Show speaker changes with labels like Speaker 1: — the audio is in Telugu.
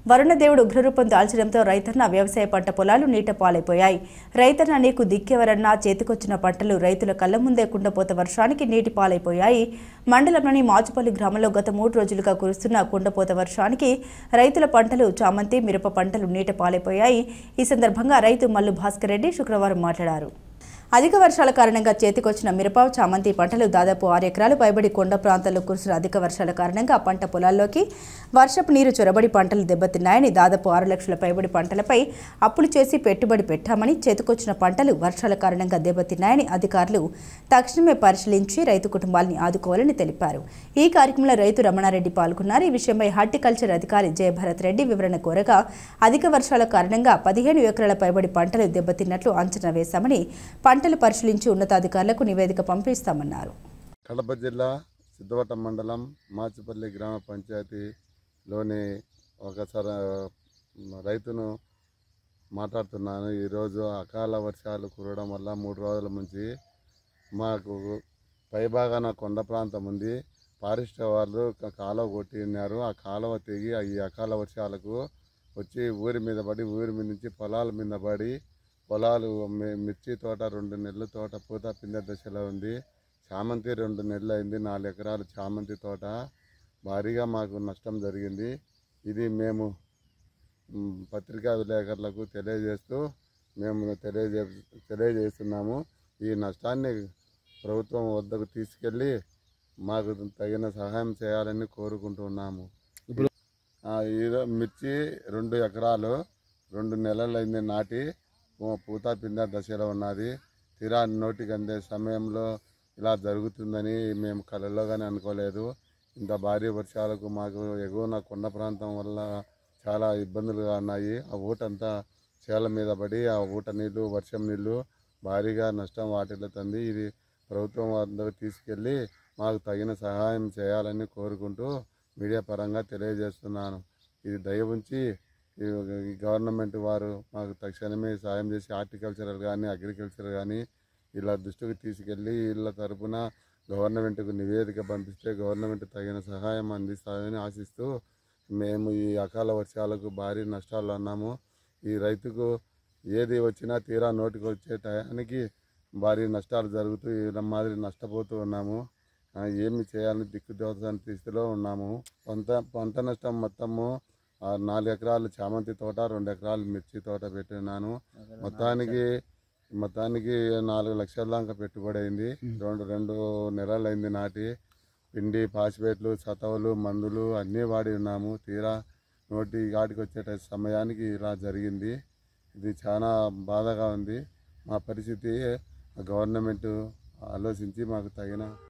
Speaker 1: వరుణదేవుడు ఉగ్రరూపం దాల్చడంతో రైతన్న వ్యవసాయ పంట పొలాలు నీట పాలైపోయాయి. రైతన్న నీకు దిక్కెవరన్నా చేతికొచ్చిన పంటలు రైతుల కళ్ల ముందే కుండపోత వర్షానికి నీటి పాలైపోయాయి. మండలంలోని మాచుపల్లి గ్రామంలో గత 3 రోజులుగా కురుస్తున్న కుండపోత వర్షానికి రైతుల పంటలు చామంతి, మిరప పంటలు నీట పాలైపోయాయి. ఈ సందర్భంగా రైతు మల్లు భాస్కర్ రెడ్డి శుక్రవారం మాట్లాడారు. అధిక వర్షాల కారణంగా చేతికొచ్చిన మిరప, చామంతి పంటలు దాదాపు 6 ఎకరాలు పైబడి కొండ ప్రాంతాల్లో కురిసిన అధిక వర్షాల కారణంగా పంట పొలాల్లోకి వర్షపు నీరు చొరబడి పంటలు దెబ్బతిన్నాయని, దాదాపు 6 లక్షల పైబడి పంటలపై అప్పులు చేసి పెట్టుబడి పెట్టామని, చేతికొచ్చిన పంటలు వర్షాల కారణంగా దెబ్బతిన్నాయని అధికారులు తక్షణమే పరిశీలించి రైతు కుటుంబాలని ఆదుకోవాలని తెలిపారు. ఈ కార్యక్రమంలో రైతు రమణారెడ్డి పాల్గొన్నారు. ఈ విషయమై హార్టికల్చర్ అధికారి జయభరత్ రెడ్డి వివరణ కోరగా, అధిక వర్షాల కారణంగా 15 ఎకరాల పైబడి పంటలు దెబ్బతిన్నట్లు అంచనా వేశామని, పంటలు పరిశీలించి ఉన్నతాధికారులకు నివేదిక పంపిస్తామన్నారు.
Speaker 2: కడప జిల్లా సిద్ధవటం మండలం మాచుపల్లి గ్రామ పంచాయతీలోని ఒకసారి రైతును మాట్లాడుతున్నాను. ఈరోజు అకాల వర్షాలు కురవడం వల్ల 3 రోజుల నుంచి మాకు పైభాగాన కొండ ప్రాంతం ఉంది. ఫారెస్ట్ వాళ్ళు కాలువ కొట్టినారు. ఆ కాలువ తెగి ఈ అకాల వర్షాలకు వచ్చి ఊరి మీద పడి, ఊరి మీద నుంచి పొలాల మీద పడి, పొలాలు మిర్చి తోట 2 నెలల తోట పూత పిందె దశలో ఉంది. చామంతి 2 నెలలు అయింది. 4 ఎకరాలు చామంతి తోట భారీగా మాకు నష్టం జరిగింది. ఇది మేము పత్రికా విలేకరులకు తెలియజేస్తూ తెలియజేస్తున్నాము. ఈ నష్టాన్ని ప్రభుత్వం వద్దకు తీసుకెళ్ళి మాకు తగిన సహాయం చేయాలని కోరుకుంటున్నాము. ఇప్పుడు మిర్చి 2 ఎకరాలు 2 నెలలు అయింది నాటి, పూత పిందె దశలో ఉన్నది. తీరా నోటికి అందే సమయంలో ఇలా జరుగుతుందని మేము కలలో కానీ అనుకోలేదు. ఇంత భారీ వర్షాలకు మాకు ఎగువన కొండ ప్రాంతం వల్ల చాలా ఇబ్బందులుగా ఉన్నాయి. ఆ ఊటంతా చేల మీద పడి, ఆ ఊట నీళ్ళు, వర్షం నీళ్ళు భారీగా నష్టం వాటిల్లుతుంది. ఇది ప్రభుత్వం వద్దకు తీసుకెళ్ళి మాకు తగిన సహాయం చేయాలని కోరుకుంటూ మీడియా పరంగా తెలియజేస్తున్నాను. ఇది దయ ఉంచి ఈ గవర్నమెంట్ వారు మాకు తక్షణమే సాయం చేసి హార్టికల్చరల్ కానీ, అగ్రికల్చర్ కానీ ఇలా దృష్టికి తీసుకెళ్ళి వీళ్ళ తరఫున గవర్నమెంట్కు నివేదిక పంపిస్తే గవర్నమెంట్ తగిన సహాయం అందిస్తారని ఆశిస్తూ మేము ఈ అకాల వర్షాలకు భారీ నష్టాలు అన్నాము. ఈ రైతుకు ఏది వచ్చినా తీరా నోటికి వచ్చే టయానికి భారీ నష్టాలు జరుగుతూ ఇలా మాదిరి నష్టపోతూ ఉన్నాము. ఏమి చేయాలని దిక్కుదోచని స్థితిలో ఉన్నాము. పంట నష్టం మొత్తము 4 ఎకరాలు చామంతి తోట, 2 ఎకరాలు మిర్చి తోట పెట్టినాను. మొత్తానికి 4 లక్షల దాకా పెట్టుబడి అయింది. 2 నెలలు అయింది నాటి. పిండి, పాసిపేట్లు, సతవులు, మందులు అన్నీ వాడి ఉన్నాము. తీరా నోటి గాడికి వచ్చే సమయానికి ఇలా జరిగింది. ఇది చాలా బాధగా ఉంది. మా పరిస్థితి గవర్నమెంట్ ఆలోచించి మాకు తగిన